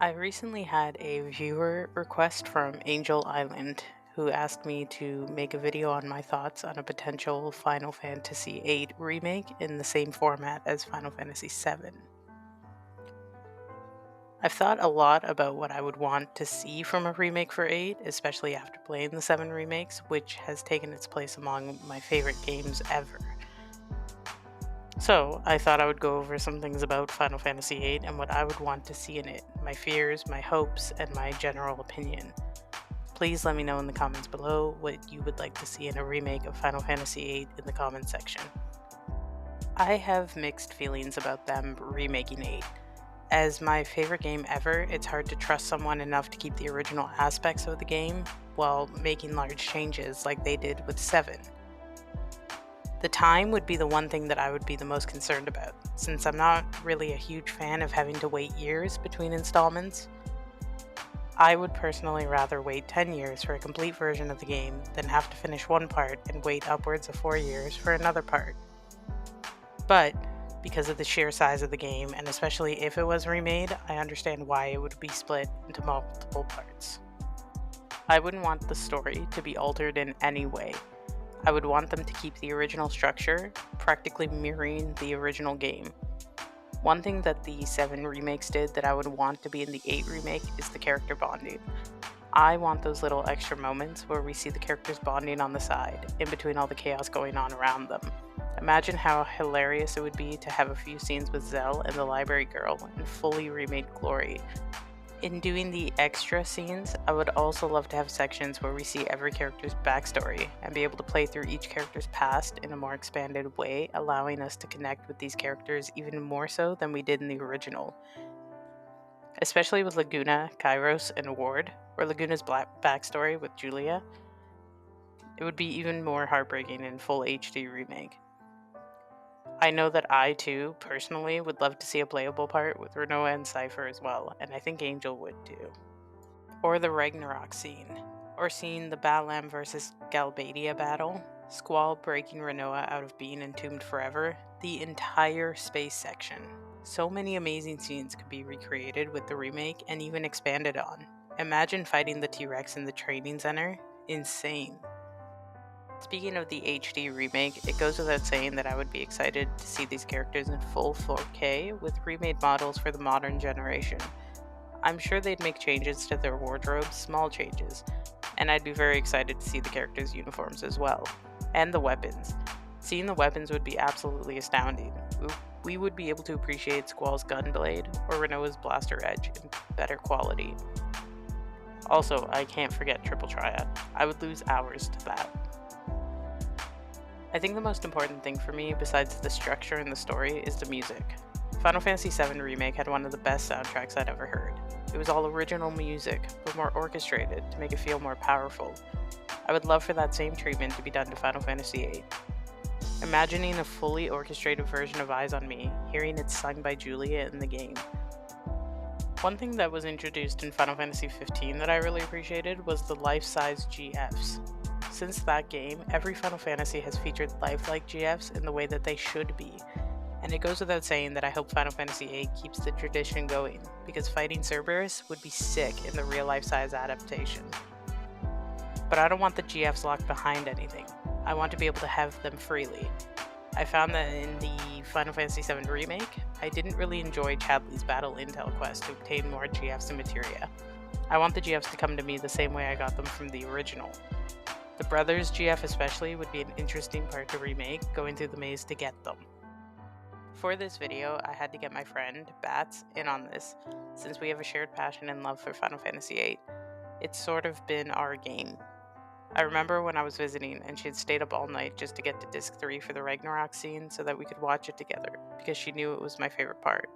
I recently had a viewer request from Angel Island who asked me to make a video on my thoughts on a potential Final Fantasy VIII remake in the same format as Final Fantasy VII. I've thought a lot about what I would want to see from a remake for 8, especially after playing the 7 remakes, which has taken its place among my favorite games ever. So, I thought I would go over some things about Final Fantasy VIII and what I would want to see in it, my fears, my hopes, and my general opinion. Please let me know in the comments below what you would like to see in a remake of Final Fantasy VIII in the comments section. I have mixed feelings about them remaking 8. As my favorite game ever, it's hard to trust someone enough to keep the original aspects of the game while making large changes like they did with 7. The time would be the one thing that I would be the most concerned about, since I'm not really a huge fan of having to wait years between installments. I would personally rather wait 10 years for a complete version of the game than have to finish one part and wait upwards of 4 years for another part. But, because of the sheer size of the game, and especially if it was remade, I understand why it would be split into multiple parts. I wouldn't want the story to be altered in any way. I would want them to keep the original structure, practically mirroring the original game. One thing that the 7 remakes did that I would want to be in the 8 remake is the character bonding. I want those little extra moments where we see the characters bonding on the side, in between all the chaos going on around them. Imagine how hilarious it would be to have a few scenes with Zell and the library girl in fully remade glory. In doing the extra scenes, I would also love to have sections where we see every character's backstory and be able to play through each character's past in a more expanded way, allowing us to connect with these characters even more so than we did in the original. Especially with Laguna, Kairos, and Ward, or Laguna's backstory with Julia, it would be even more heartbreaking in full HD remake. I know that I, too, personally, would love to see a playable part with Renoa and Cypher as well, and I think Angel would too. Or the Ragnarok scene, or seeing the Balam vs. Galbadia battle, Squall breaking Renoa out of being entombed forever, the entire space section. So many amazing scenes could be recreated with the remake and even expanded on. Imagine fighting the T-Rex in the training center. Insane. Speaking of the HD remake, it goes without saying that I would be excited to see these characters in full 4K with remade models for the modern generation. I'm sure they'd make changes to their wardrobes, small changes, and I'd be very excited to see the characters' uniforms as well, and the weapons. Seeing the weapons would be absolutely astounding. We would be able to appreciate Squall's gunblade or Renoa's blaster edge in better quality. Also, I can't forget Triple Triad. I would lose hours to that. I think the most important thing for me, besides the structure and the story, is the music. Final Fantasy VII Remake had one of the best soundtracks I'd ever heard. It was all original music, but more orchestrated to make it feel more powerful. I would love for that same treatment to be done to Final Fantasy VIII. Imagining a fully orchestrated version of Eyes on Me, hearing it sung by Julia in the game. One thing that was introduced in Final Fantasy XV that I really appreciated was the life-size GFs. Since that game, every Final Fantasy has featured lifelike GFs in the way that they should be, and it goes without saying that I hope Final Fantasy VIII keeps the tradition going, because fighting Cerberus would be sick in the real-life size adaptation. But I don't want the GFs locked behind anything. I want to be able to have them freely. I found that in the Final Fantasy VII Remake, I didn't really enjoy Chadley's battle intel quest to obtain more GFs and materia. I want the GFs to come to me the same way I got them from the original. The Brothers GF especially would be an interesting part to remake, going through the maze to get them. For this video, I had to get my friend, Bats, in on this, since we have a shared passion and love for Final Fantasy VIII. It's sort of been our game. I remember when I was visiting and she had stayed up all night just to get to Disc 3 for the Ragnarok scene so that we could watch it together, because she knew it was my favorite part.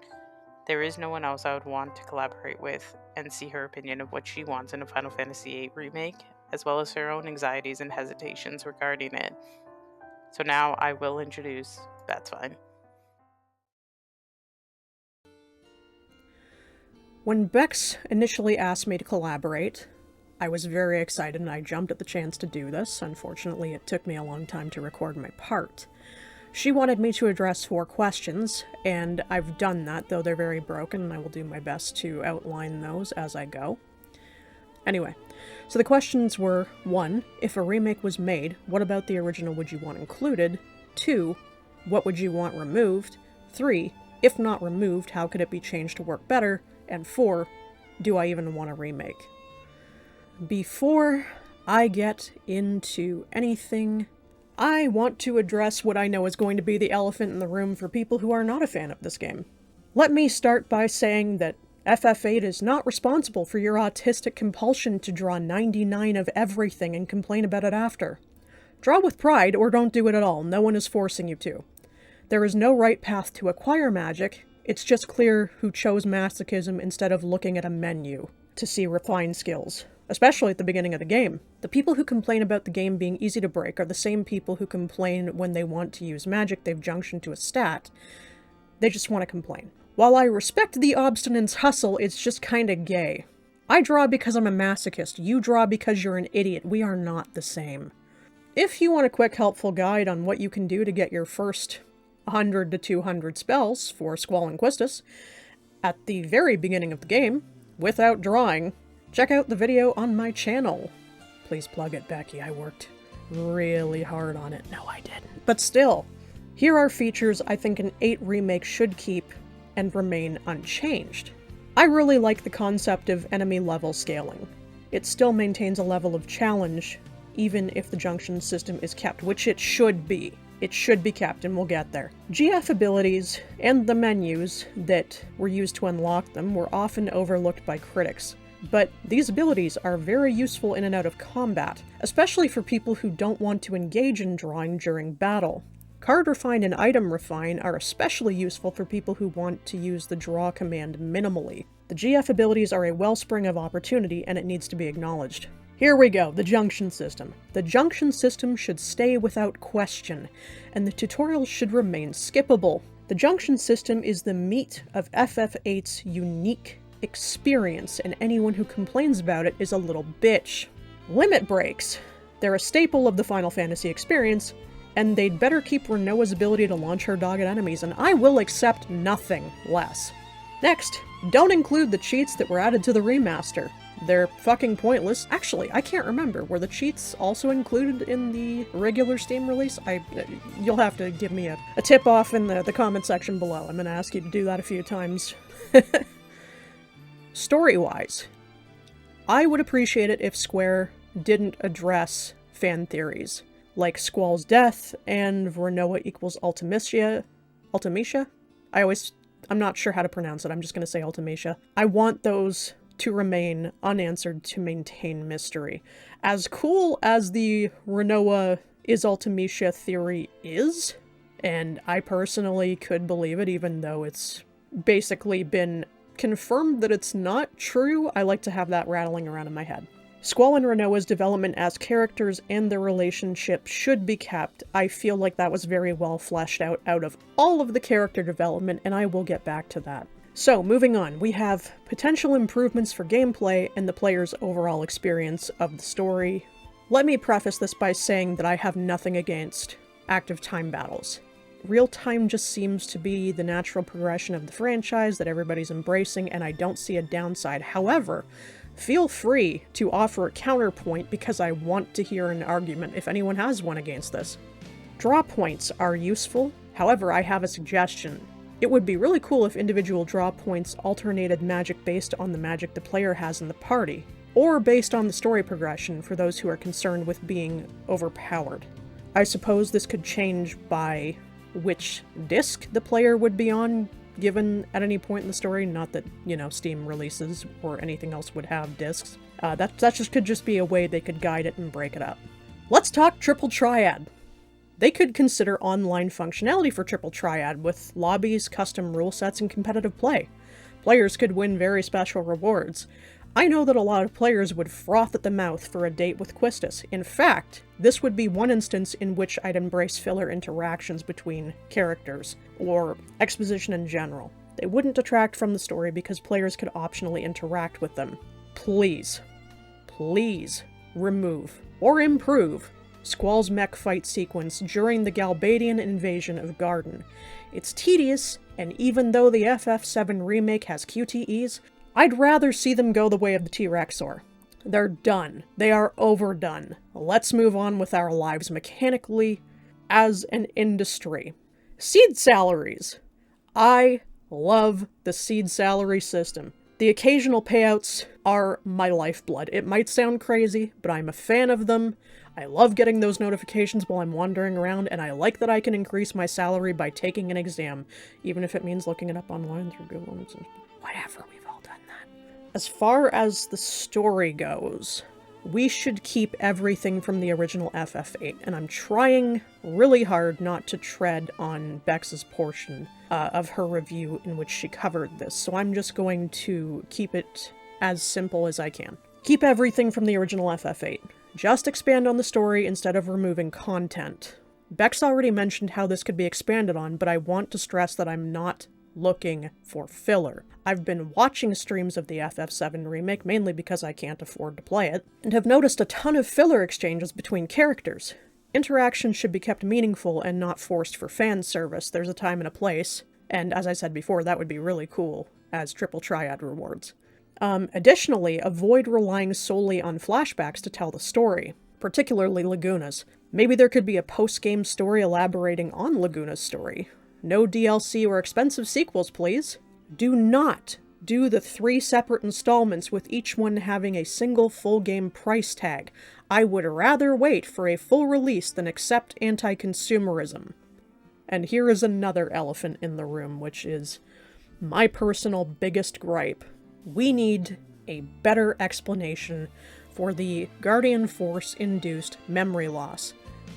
There is no one else I would want to collaborate with and see her opinion of what she wants in a Final Fantasy VIII remake, as well as her own anxieties and hesitations regarding it. So now I will introduce That's Fine. When Bex initially asked me to collaborate, I was very excited and I jumped at the chance to do this. Unfortunately, it took me a long time to record my part. She wanted me to address 4 questions, and I've done that, though they're very broken, and I will do my best to outline those as I go. Anyway, so the questions were, 1. If a remake was made, what about the original would you want included? 2. What would you want removed? 3. If not removed, how could it be changed to work better? And 4. Do I even want a remake? Before I get into anything, I want to address what I know is going to be the elephant in the room for people who are not a fan of this game. Let me start by saying that FF8 is not responsible for your autistic compulsion to draw 99 of everything and complain about it after. Draw with pride or don't do it at all. No one is forcing you to. There is no right path to acquire magic. It's just clear who chose masochism instead of looking at a menu to see refined skills, especially at the beginning of the game. The people who complain about the game being easy to break are the same people who complain when they want to use magic they've junctioned to a stat. They just want to complain. While I respect the obstinance hustle, it's just kinda gay. I draw because I'm a masochist. You draw because you're an idiot. We are not the same. If you want a quick helpful guide on what you can do to get your first 100 to 200 spells for Squall and Quistis at the very beginning of the game, without drawing, check out the video on my channel. Please plug it, Becky. I worked really hard on it. No, I didn't. But still, here are features I think an 8 remake should keep and remain unchanged. I really like the concept of enemy level scaling. It still maintains a level of challenge, even if the junction system is kept, which it should be. It should be kept, and we'll get there. GF abilities and the menus that were used to unlock them were often overlooked by critics. But these abilities are very useful in and out of combat, especially for people who don't want to engage in drawing during battle. Card Refine and Item Refine are especially useful for people who want to use the draw command minimally. The GF abilities are a wellspring of opportunity, and it needs to be acknowledged. Here we go, the junction system. The junction system should stay without question, and the tutorials should remain skippable. The junction system is the meat of FF8's unique experience, and anyone who complains about it is a little bitch. Limit breaks. They're a staple of the Final Fantasy experience, and they'd better keep Renoa's ability to launch her dog at enemies, and I will accept nothing less. Next, don't include the cheats that were added to the remaster. They're fucking pointless. Actually, I can't remember. Were the cheats also included in the regular Steam release? You'll have to give me a tip-off in the comment section below. I'm gonna ask you to do that a few times. Story-wise, I would appreciate it if Square didn't address fan theories, like Squall's death and Renoa equals Ultimecia? I'm not sure how to pronounce it, I'm just gonna say Ultimecia. I want those to remain unanswered to maintain mystery. As cool as the Renoa is Ultimecia theory is, and I personally could believe it even though it's basically been confirmed that it's not true, I like to have that rattling around in my head. Squall and Renoa's development as characters and their relationship should be kept. I feel like that was very well fleshed out of all of the character development, and I will get back to that. So, moving on, we have potential improvements for gameplay and the player's overall experience of the story. Let me preface this by saying that I have nothing against active time battles. Real time just seems to be the natural progression of the franchise that everybody's embracing, and I don't see a downside. However, feel free to offer a counterpoint because I want to hear an argument if anyone has one against this. Draw points are useful, however, I have a suggestion. It would be really cool if individual draw points alternated magic based on the magic the player has in the party, or based on the story progression for those who are concerned with being overpowered. I suppose this could change by which disc the player would be on given at any point in the story, not that, Steam releases or anything else would have discs. That could just be a way they could guide it and break it up. Let's talk Triple Triad. They could consider online functionality for Triple Triad with lobbies, custom rule sets, and competitive play. Players could win very special rewards. I know that a lot of players would froth at the mouth for a date with Quistis. In fact, this would be one instance in which I'd embrace filler interactions between characters, or exposition in general. They wouldn't detract from the story because players could optionally interact with them. Please remove or improve Squall's mech fight sequence during the Galbadian invasion of Garden. It's tedious, and even though the FF7 remake has QTEs, I'd rather see them go the way of the T-Rexor. They're done. They are overdone. Let's move on with our lives mechanically as an industry. Seed salaries. I love the seed salary system. The occasional payouts are my lifeblood. It might sound crazy, but I'm a fan of them. I love getting those notifications while I'm wandering around, and I like that I can increase my salary by taking an exam, even if it means looking it up online through Google. Whatever, we've all done that. As far as the story goes, we should keep everything from the original FF8, and I'm trying really hard not to tread on Bex's portion of her review in which she covered this, so I'm just going to keep it as simple as I can. Keep everything from the original FF8. Just expand on the story instead of removing content. Bex already mentioned how this could be expanded on, but I want to stress that I'm not looking for filler. I've been watching streams of the FF7 remake mainly because I can't afford to play it, and have noticed a ton of filler exchanges between characters. Interaction should be kept meaningful and not forced for fan service. There's a time and a place, and as I said before, that would be really cool as triple triad rewards. Additionally, avoid relying solely on flashbacks to tell the story, particularly Laguna's. Maybe there could be a post-game story elaborating on Laguna's story. No DLC or expensive sequels, please. Do not do the 3 separate installments with each one having a single full-game price tag. I would rather wait for a full release than accept anti-consumerism. And here is another elephant in the room, which is my personal biggest gripe. We need a better explanation for the Guardian Force-induced memory loss.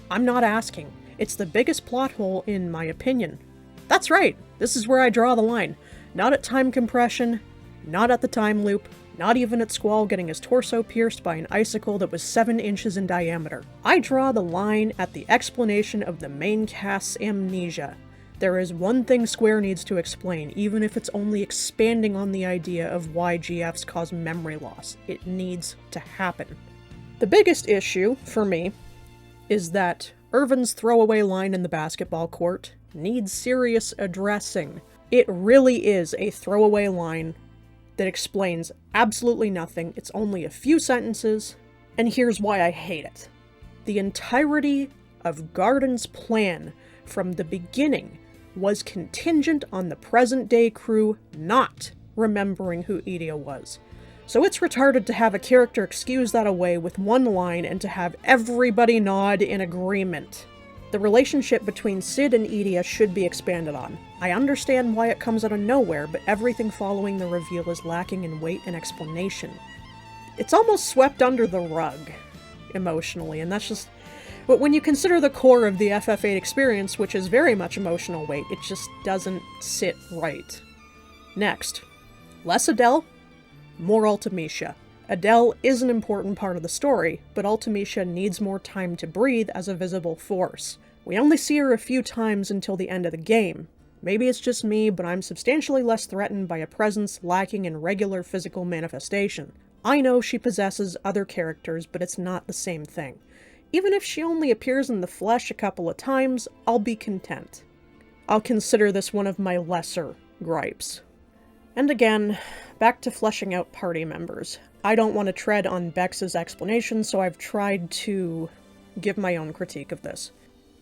I'm not asking. It's the biggest plot hole in my opinion. That's right! This is where I draw the line. Not at time compression, not at the time loop, not even at Squall getting his torso pierced by an icicle that was 7 inches in diameter. I draw the line at the explanation of the main cast's amnesia. There is one thing Square needs to explain, even if it's only expanding on the idea of why GFs cause memory loss. It needs to happen. The biggest issue, for me, is that Irvin's throwaway line in the basketball court needs serious addressing. It really is a throwaway line that explains absolutely nothing. It's only a few sentences, and here's why I hate it. The entirety of Garden's plan from the beginning was contingent on the present-day crew not remembering who Idia was. So it's retarded to have a character excuse that away with one line and to have everybody nod in agreement. The relationship between Sid and Idia should be expanded on. I understand why it comes out of nowhere, but everything following the reveal is lacking in weight and explanation. It's almost swept under the rug, emotionally, and that's just... But when you consider the core of the FF8 experience, which is very much emotional weight, it just doesn't sit right. Next. Less Adele, more Ultimecia. Adele is an important part of the story, but Ultimecia needs more time to breathe as a visible force. We only see her a few times until the end of the game. Maybe it's just me, but I'm substantially less threatened by a presence lacking in regular physical manifestation. I know she possesses other characters, but it's not the same thing. Even if she only appears in the flesh a couple of times, I'll be content. I'll consider this one of my lesser gripes. And again, back to fleshing out party members. I don't want to tread on Bex's explanation, so I've tried to give my own critique of this.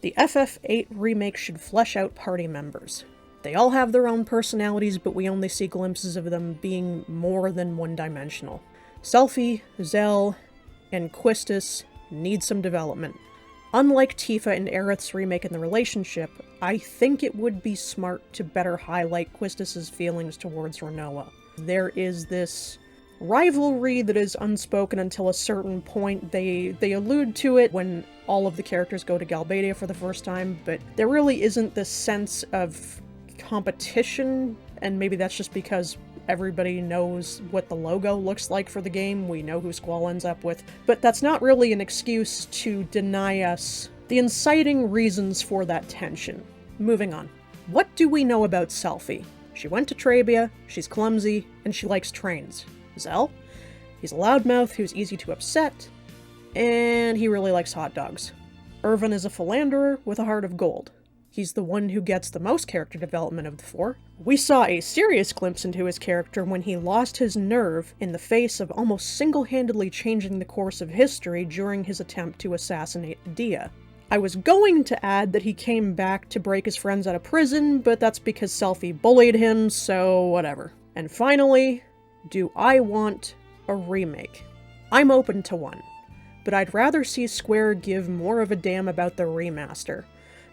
The FF8 remake should flesh out party members. They all have their own personalities, but we only see glimpses of them being more than one-dimensional. Selphie, Zell, and Quistis need some development. Unlike Tifa and Aerith's remake in the relationship, I think it would be smart to better highlight Quistis' feelings towards Rinoa. There is this rivalry that is unspoken until a certain point. They allude to it when all of the characters go to Galbadia for the first time, but there really isn't this sense of competition, and maybe that's just because everybody knows what the logo looks like for the game. We know who Squall ends up with. But that's not really an excuse to deny us the inciting reasons for that tension. Moving on. What do we know about Selphie? She went to Trabia, she's clumsy, and she likes trains. Zell? He's a loudmouth who's easy to upset, and he really likes hot dogs. Irvin is a philanderer with a heart of gold. He's the one who gets the most character development of the four. We saw a serious glimpse into his character when he lost his nerve in the face of almost single-handedly changing the course of history during his attempt to assassinate Dia. I was going to add that he came back to break his friends out of prison, but that's because Selphie bullied him, so whatever. And finally, do I want a remake? I'm open to one, but I'd rather see Square give more of a damn about the remaster.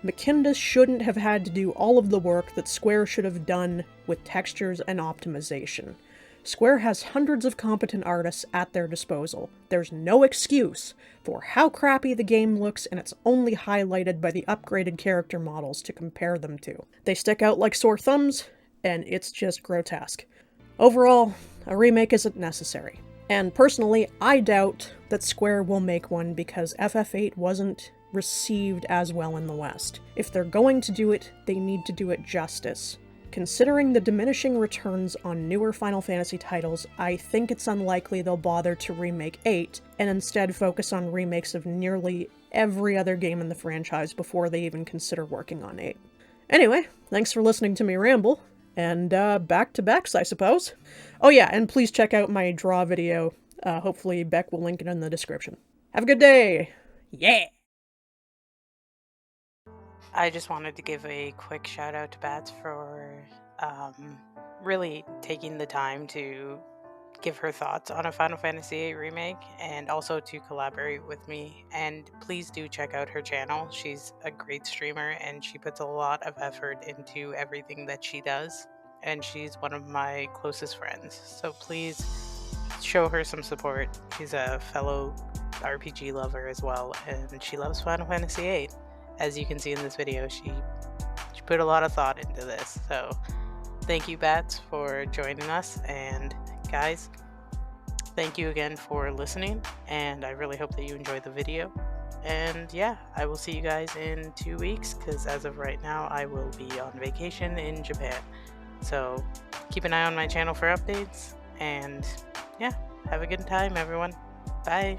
Machinda shouldn't have had to do all of the work that Square should have done with textures and optimization. Square has hundreds of competent artists at their disposal. There's no excuse for how crappy the game looks, and it's only highlighted by the upgraded character models to compare them to. They stick out like sore thumbs, and it's just grotesque. Overall, a remake isn't necessary. And personally, I doubt that Square will make one because FF8 wasn't received as well in the West. If they're going to do it, they need to do it justice. Considering the diminishing returns on newer Final Fantasy titles, I think it's unlikely they'll bother to remake 8, and instead focus on remakes of nearly every other game in the franchise before they even consider working on 8. Anyway, thanks for listening to me ramble, and back to Bex, I suppose. Oh yeah, and please check out my draw video. Hopefully Beck will link it in the description. Have a good day! Yeah! I just wanted to give a quick shout out to Bats for really taking the time to give her thoughts on a Final Fantasy VIII remake and also to collaborate with me. And please do check out her channel. She's a great streamer and she puts a lot of effort into everything that she does. And she's one of my closest friends. So please show her some support. She's a fellow RPG lover as well, and she loves Final Fantasy VIII. As you can see in this video, she put a lot of thought into this. So thank you, Bats, for joining us. And guys, thank you again for listening. And I really hope that you enjoyed the video. And yeah, I will see you guys in 2 weeks, because as of right now, I will be on vacation in Japan. So keep an eye on my channel for updates. And yeah, have a good time, everyone. Bye.